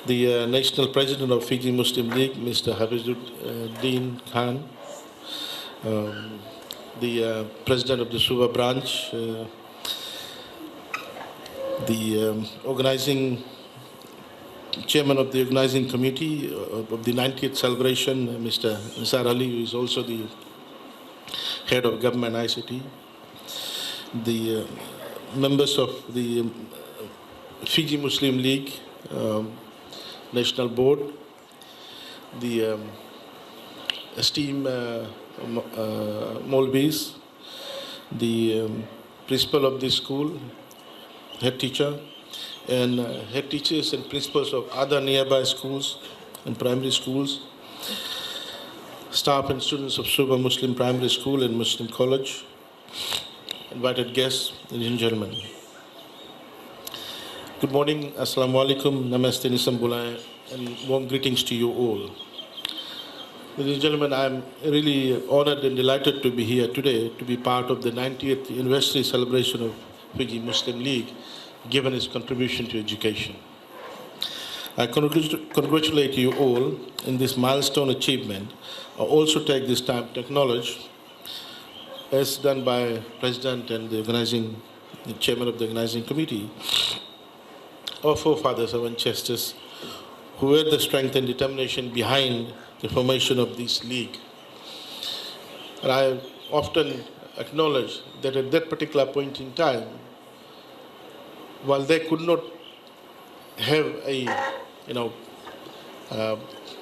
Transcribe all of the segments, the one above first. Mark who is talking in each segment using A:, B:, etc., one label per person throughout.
A: the National President of Fiji Muslim League, Mr. Hafizuddin Khan, the President of the Suba branch, the organizing Chairman of the organizing committee of the 90th celebration, Mr. Nisar Ali, who is also the head of government ICT, the members of the Fiji Muslim League National Board, the esteemed Molvis, the principal of this school, head teacher, and head teachers and principals of other nearby schools and primary schools, staff and students of Suba Muslim Primary School and Muslim College, invited guests, ladies and gentlemen. Good morning, Assalamu alaikum, Namaste, Nisambulai, and warm greetings to you all. Ladies and gentlemen, I'm really honored and delighted to be here today to be part of the 90th anniversary celebration of Fiji Muslim League, given its contribution to education. I congratulate you all in this milestone achievement. I also take this time to acknowledge, as done by President and the Chairman of the organizing committee, our forefathers, our ancestors, who were the strength and determination behind the formation of this league. And I often acknowledge that at that particular point in time, while they could not have a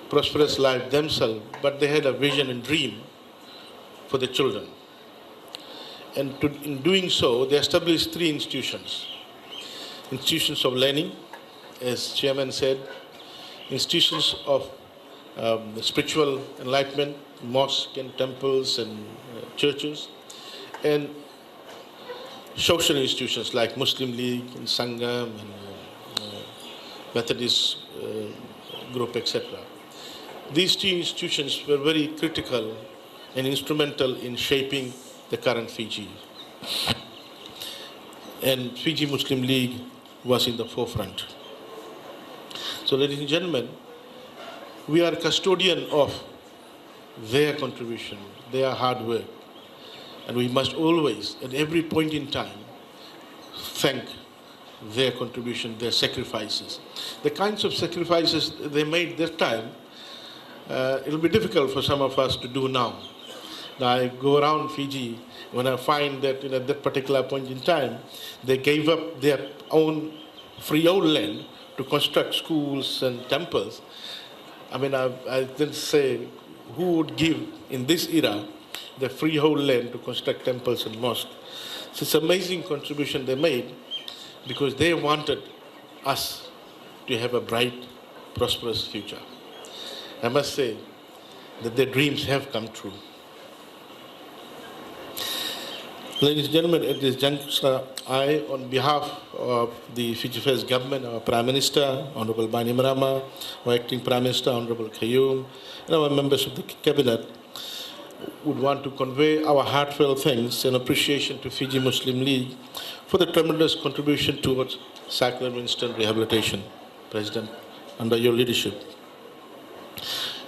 A: prosperous life themselves, but they had a vision and dream for the children. And in doing so, they established three institutions. Institutions of learning, as Chairman said, institutions of spiritual enlightenment, mosques and temples and churches, and social institutions like Muslim League and Sangam and Methodist group, etc. These two institutions were very critical and instrumental in shaping the current Fiji. And Fiji Muslim League was in the forefront. So, ladies and gentlemen, we are custodian of their contribution, their hard work. And we must always, at every point in time, thank their contribution, their sacrifices. The kinds of sacrifices they made that time, it will be difficult for some of us to do now. Now, I go around Fiji, when I find that at that particular point in time, they gave up their own freehold land to construct schools and temples. I mean, I then say, who would give in this era the freehold land to construct temples and mosques? So it's an amazing contribution they made because they wanted us to have a bright, prosperous future. I must say that their dreams have come true. Ladies and gentlemen, at this juncture, I, on behalf of the Fiji Affairs government, our Prime Minister, Honorable Bainimarama, our Acting Prime Minister, Honorable Qayyum, and our members of the Cabinet, would want to convey our heartfelt thanks and appreciation to Fiji Muslim League for the tremendous contribution towards cyclone instant rehabilitation, President, under your leadership.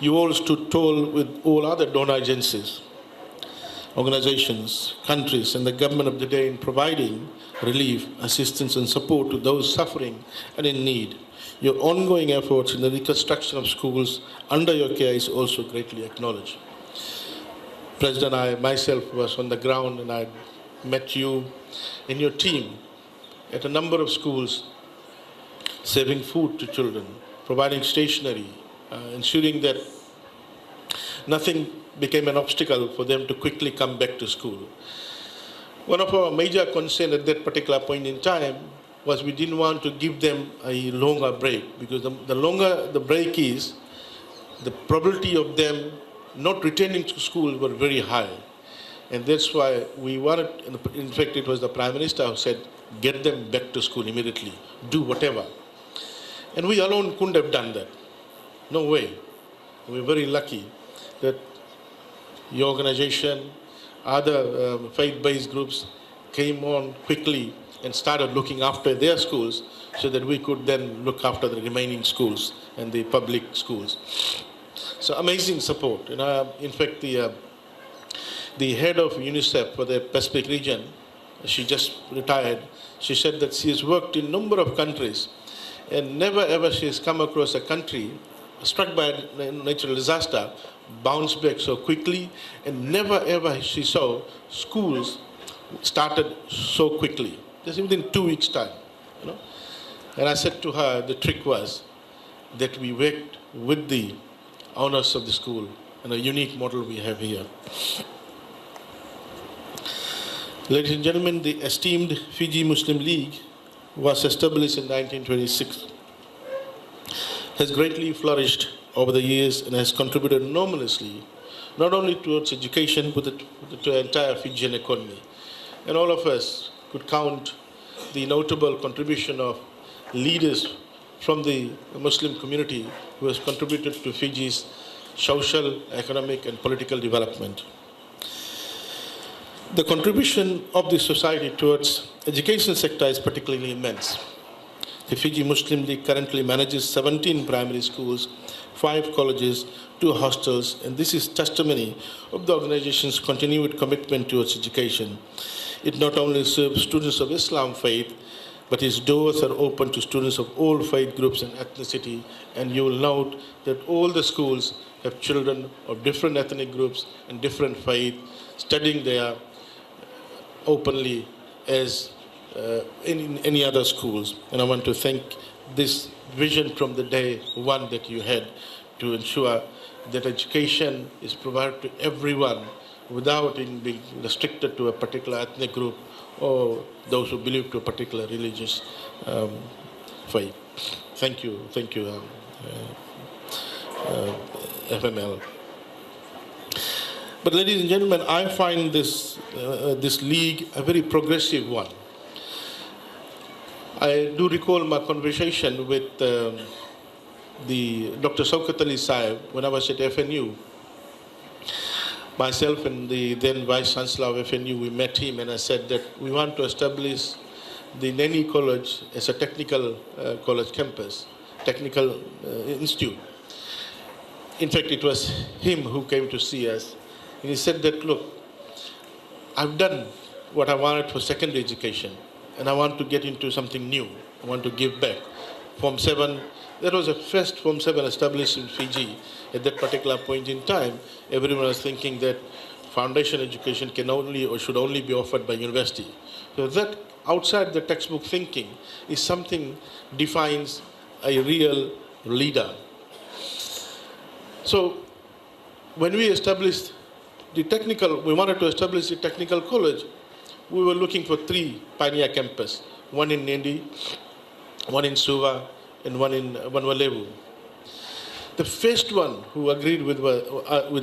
A: You all stood tall with all other donor agencies, organizations, countries, and the government of the day in providing relief, assistance, and support to those suffering and in need. Your ongoing efforts in the reconstruction of schools under your care is also greatly acknowledged. President, I myself was on the ground and I met you and your team at a number of schools, serving food to children, providing stationery, ensuring that nothing became an obstacle for them to quickly come back to school. One of our major concerns at that particular point in time was we didn't want to give them a longer break, because the longer the break is, the probability of them not returning to school were very high. And that's why we wanted, in fact, it was the Prime Minister who said, get them back to school immediately, do whatever. And we alone couldn't have done that. No way. We're very lucky that your organization, other faith-based groups came on quickly and started looking after their schools so that we could then look after the remaining schools and the public schools. So amazing support. In fact, the head of UNICEF for the Pacific region, she just retired. She said that she has worked in a number of countries and never ever she has come across a country struck by a natural disaster, bounced back so quickly, and never ever she saw schools started so quickly, just within 2 weeks' time. And I said to her, the trick was that we worked with the owners of the school and a unique model we have here. Ladies and gentlemen, the esteemed Fiji Muslim League was established in 1926, has greatly flourished over the years and has contributed enormously, not only towards education, but to the entire Fijian economy. And all of us could count the notable contribution of leaders from the Muslim community who has contributed to Fiji's social, economic, and political development. The contribution of the society towards education sector is particularly immense. The Fiji Muslim League currently manages 17 primary schools, 5 colleges, 2 hostels, and this is testimony of the organization's continued commitment towards education. It not only serves students of Islam faith, but its doors are open to students of all faith groups and ethnicity, and you will note that all the schools have children of different ethnic groups and different faith studying there openly as in any other schools. And I want to thank this vision from the day one that you had to ensure that education is provided to everyone without it being restricted to a particular ethnic group or those who belong to a particular religious faith. Thank you, FML. But ladies and gentlemen, I find this league a very progressive one. I do recall my conversation with the Dr. Shaukat Ali Sahib when I was at FNU. Myself and the then Vice Chancellor of FNU, we met him and I said that we want to establish the Neni College as a technical college campus, technical institute. In fact, it was him who came to see us. And he said that, look, I've done what I wanted for secondary education, and I want to get into something new. I want to give back. Form 7, that was the first Form 7 established in Fiji. At that particular point in time, everyone was thinking that foundation education can only or should only be offered by university. So that outside the textbook thinking is something defines a real leader. So when we established we wanted to establish the technical college, we were looking for 3 pioneer campuses, one in Nadi, one in Suva, and one in Vanwalevu. The first one who agreed with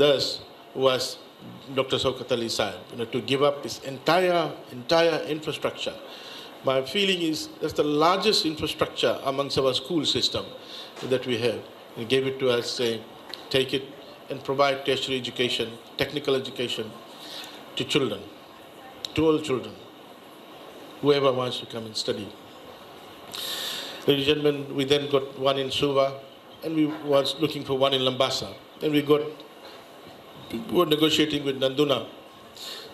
A: us was Dr. Shaukat Ali Sahib, to give up his entire infrastructure. My feeling is that's the largest infrastructure amongst our school system that we have. He gave it to us, saying, take it and provide tertiary education, technical education to children, to all children, whoever wants to come and study. Ladies and gentlemen, we then got one in Suva, and we was looking for one in Lambasa. Then we were negotiating with Nanduna,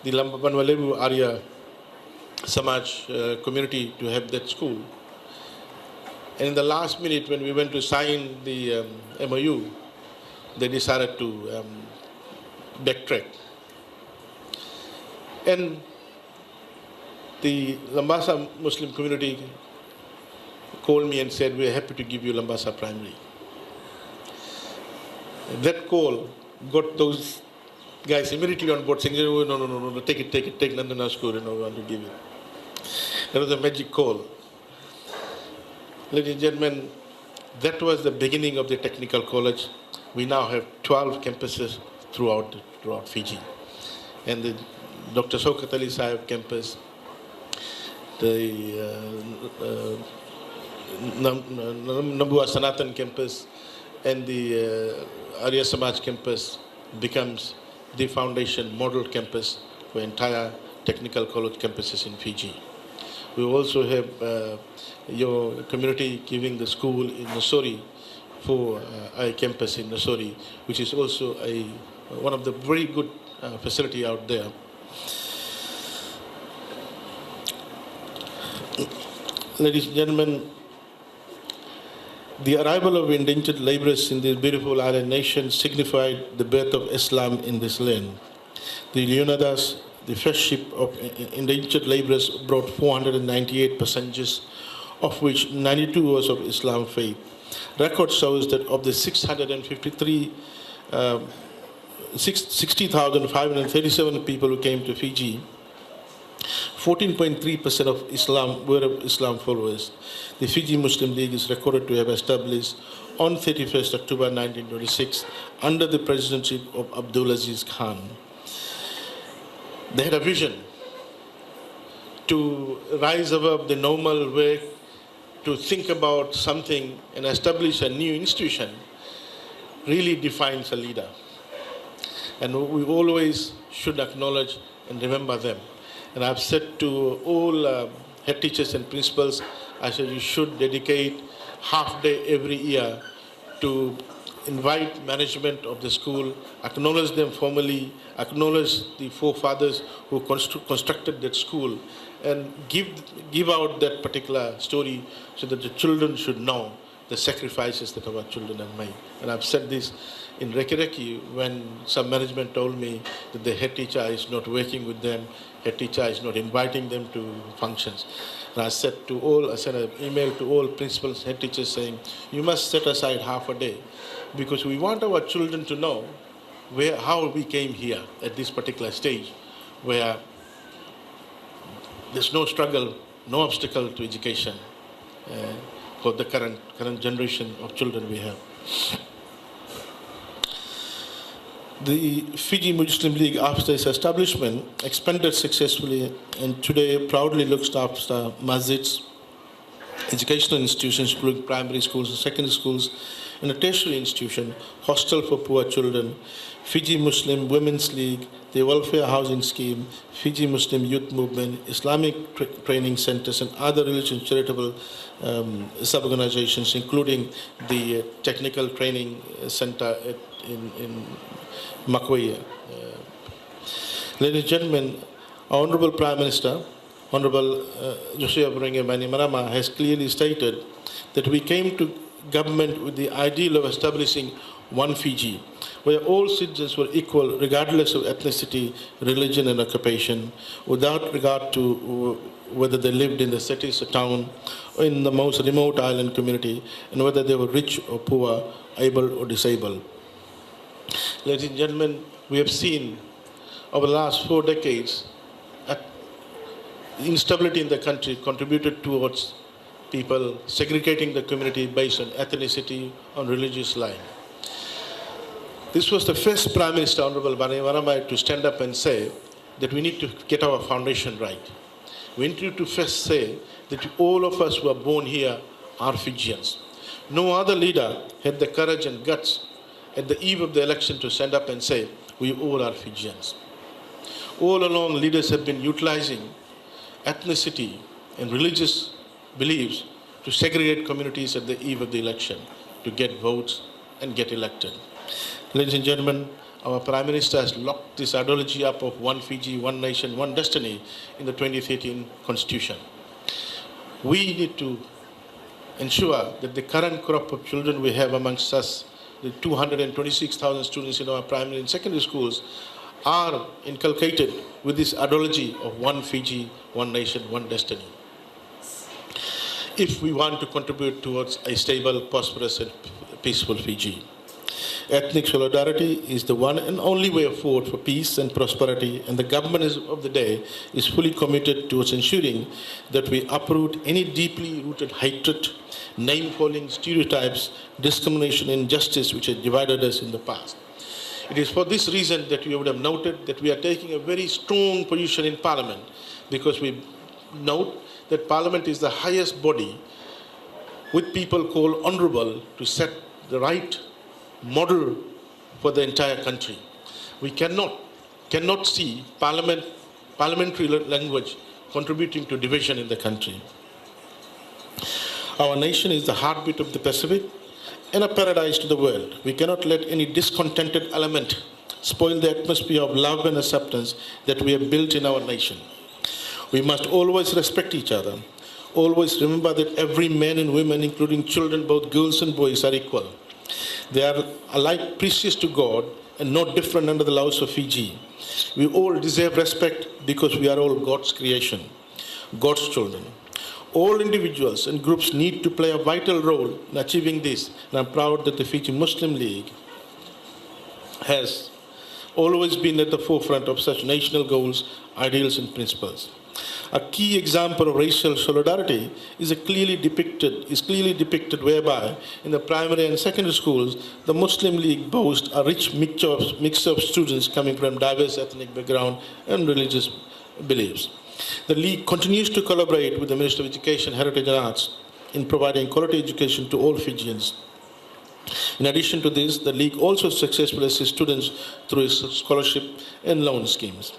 A: the Vanwalevu Arya Samaj community, to have that school. And in the last minute, when we went to sign the MOU, they decided to backtrack. And the Lambasa Muslim community called me and said, we're happy to give you Lambasa Primary. That call got those guys immediately on board saying, no, take Nandana school, we want to give it. That was a magic call. Ladies and gentlemen, that was the beginning of the technical college. We now have 12 campuses throughout Fiji. And the Dr. Shaukat Ali Sahib campus, the Nambua Sanatan campus, and the Arya Samaj campus becomes the foundation model campus for entire technical college campuses in Fiji. We also have your community giving the school in Nassori for iCampus in Nassori, which is also one of the very good facility out there. Ladies and gentlemen, the arrival of indentured laborers in this beautiful island nation signified the birth of Islam in this land. The Leonidas, the first ship of indentured laborers, brought 498 passengers, of which 92 was of Islam faith. Record shows that of the 60,537 people who came to Fiji, 14.3% of Islam were of Islam followers. The Fiji Muslim League is recorded to have established on 31st October 1926 under the presidency of Abdulaziz Khan. They had a vision to rise above the normal way, to think about something and establish a new institution. Really defines a leader. And we always should acknowledge and remember them. And I've said to all head teachers and principals, I said you should dedicate half day every year to invite management of the school, acknowledge them formally, acknowledge the forefathers who constructed that school, and give out that particular story so that the children should know the sacrifices that our children have made. And I've said this in Reykjavik when some management told me that the head teacher is not working with them, head teacher is not inviting them to functions. And I sent an email to all principals, head teachers saying, you must set aside half a day because we want our children to know how we came here at this particular stage where there's no struggle, no obstacle to education for the current generation of children we have. The Fiji Muslim League, after its establishment, expanded successfully and today proudly looks after masjids, educational institutions, including primary schools and secondary schools, and a tertiary institution, hostel for poor children, Fiji Muslim Women's League, the Welfare Housing Scheme, Fiji Muslim Youth Movement, Islamic training centers, and other religious charitable sub-organizations, including the Technical Training Center in Makwe. Ladies and gentlemen, our Honorable Prime Minister, Honorable Josia Burenga Bainimarama, has clearly stated that we came to government with the ideal of establishing one Fiji, where all citizens were equal regardless of ethnicity, religion and occupation, without regard to whether they lived in the cities or town or in the most remote island community, and whether they were rich or poor, able or disabled. Ladies and gentlemen, we have seen over the last 4 decades instability in the country contributed towards people segregating the community based on ethnicity, on religious line. This was the first Prime Minister, Honorable Bainimarama, to stand up and say that we need to get our foundation right. We need to first say that all of us who are born here are Fijians. No other leader had the courage and guts at the eve of the election to stand up and say, we all are Fijians. All along, leaders have been utilizing ethnicity and religious beliefs to segregate communities at the eve of the election, to get votes and get elected. Ladies and gentlemen, our Prime Minister has locked this ideology up of one Fiji, one nation, one destiny in the 2013 Constitution. We need to ensure that the current crop of children we have amongst us, the 226,000 students in our primary and secondary schools, are inculcated with this ideology of one Fiji, one nation, one destiny. If we want to contribute towards a stable, prosperous and peaceful Fiji. Ethnic solidarity is the one and only way forward for peace and prosperity, and the government of the day is fully committed towards ensuring that we uproot any deeply rooted hatred, name-calling, stereotypes, discrimination and injustice which has divided us in the past. It is for this reason that you would have noted that we are taking a very strong position in Parliament, because we note that Parliament is the highest body with people called honourable to set the right model for the entire country. We cannot see parliamentary language contributing to division in the country. Our nation is the heartbeat of the Pacific and a paradise to the world. We cannot let any discontented element spoil the atmosphere of love and acceptance that we have built in our nation. We must always respect each other. Always remember that every man and woman, including children, both girls and boys, are equal. They are alike precious to God and no different under the laws of Fiji. We all deserve respect because we are all God's creation, God's children. All individuals and groups need to play a vital role in achieving this, and I'm proud that the Fiji Muslim League has always been at the forefront of such national goals, ideals, and principles. A key example of racial solidarity is clearly depicted whereby in the primary and secondary schools, the Muslim League boasts a rich mix of students coming from diverse ethnic background and religious beliefs. The League continues to collaborate with the Ministry of Education, Heritage and Arts in providing quality education to all Fijians. In addition to this, the League also successfully assists students through its scholarship and loan schemes.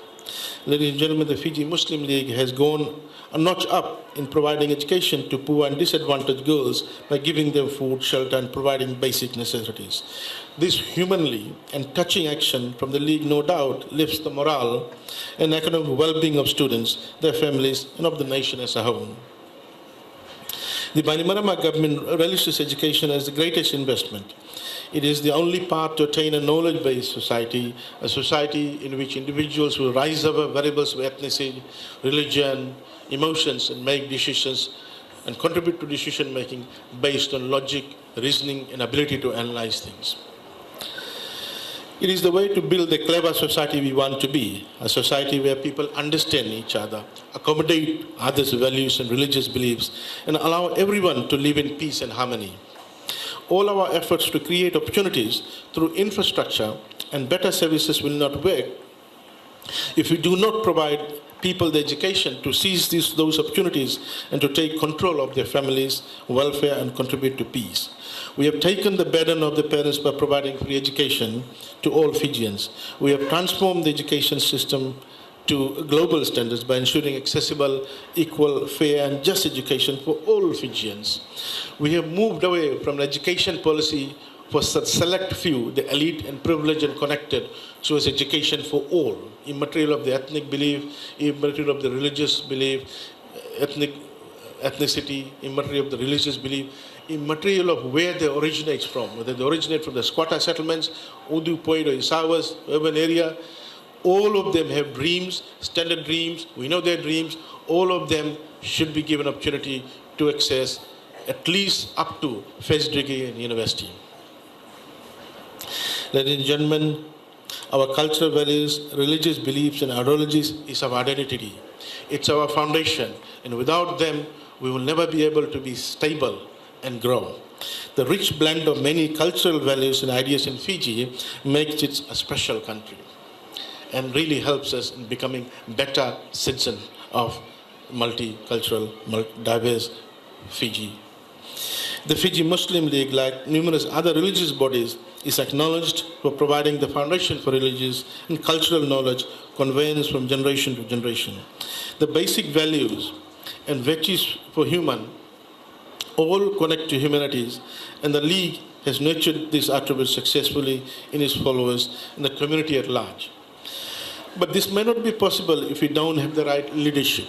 A: Ladies and gentlemen, the Fiji Muslim League has gone a notch up in providing education to poor and disadvantaged girls by giving them food, shelter, and providing basic necessities. This humanly and touching action from the League no doubt lifts the morale and economic well-being of students, their families, and of the nation as a whole. The Bainimarama government relishes education as the greatest investment. It is the only path to attain a knowledge-based society, a society in which individuals will rise above variables of ethnicity, religion, emotions, and make decisions and contribute to decision-making based on logic, reasoning, and ability to analyze things. It is the way to build the clever society we want to be, a society where people understand each other, accommodate others' values and religious beliefs, and allow everyone to live in peace and harmony. All our efforts to create opportunities through infrastructure and better services will not work if we do not provide people the education to seize those opportunities and to take control of their families' welfare and contribute to peace. We have taken the burden of the parents by providing free education to all Fijians. We have transformed the education system to global standards by ensuring accessible, equal, fair, and just education for all Fijians. We have moved away from an education policy for such select few, the elite and privileged and connected, towards education for all, immaterial of the ethnic belief, immaterial of the religious belief, ethnicity, immaterial of the religious belief, immaterial of where they originate from, whether they originate from the squatter settlements, Udu, Poido, Isawas, urban area. All of them have dreams, standard dreams, we know their dreams. All of them should be given opportunity to access at least up to first degree in university. Ladies and gentlemen, our cultural values, religious beliefs and ideologies is our identity. It's our foundation, and without them, we will never be able to be stable and grow. The rich blend of many cultural values and ideas in Fiji makes it a special country and really helps us in becoming better citizens of multicultural, diverse Fiji. The Fiji Muslim League, like numerous other religious bodies, is acknowledged for providing the foundation for religious and cultural knowledge conveyance from generation to generation. The basic values and virtues for human all connect to humanities, and the League has nurtured these attributes successfully in its followers and the community at large. But this may not be possible if we don't have the right leadership.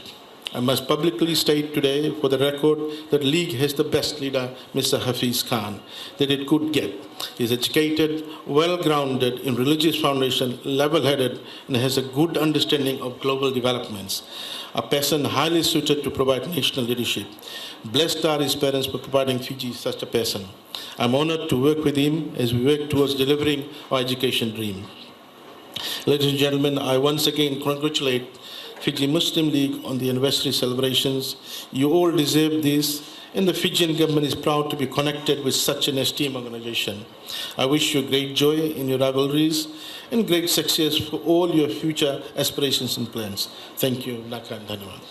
A: I must publicly state today for the record that League has the best leader, Mr. Hafiz Khan, that it could get. He is educated, well-grounded in religious foundation, level-headed, and has a good understanding of global developments. A person highly suited to provide national leadership. Blessed are his parents for providing Fiji such a person. I'm honored to work with him as we work towards delivering our education dream. Ladies and gentlemen, I once again congratulate Fiji Muslim League on the anniversary celebrations. You all deserve this, and the Fijian government is proud to be connected with such an esteemed organization. I wish you great joy in your rivalries and great success for all your future aspirations and plans. Thank you. Nakan Dhanyawad.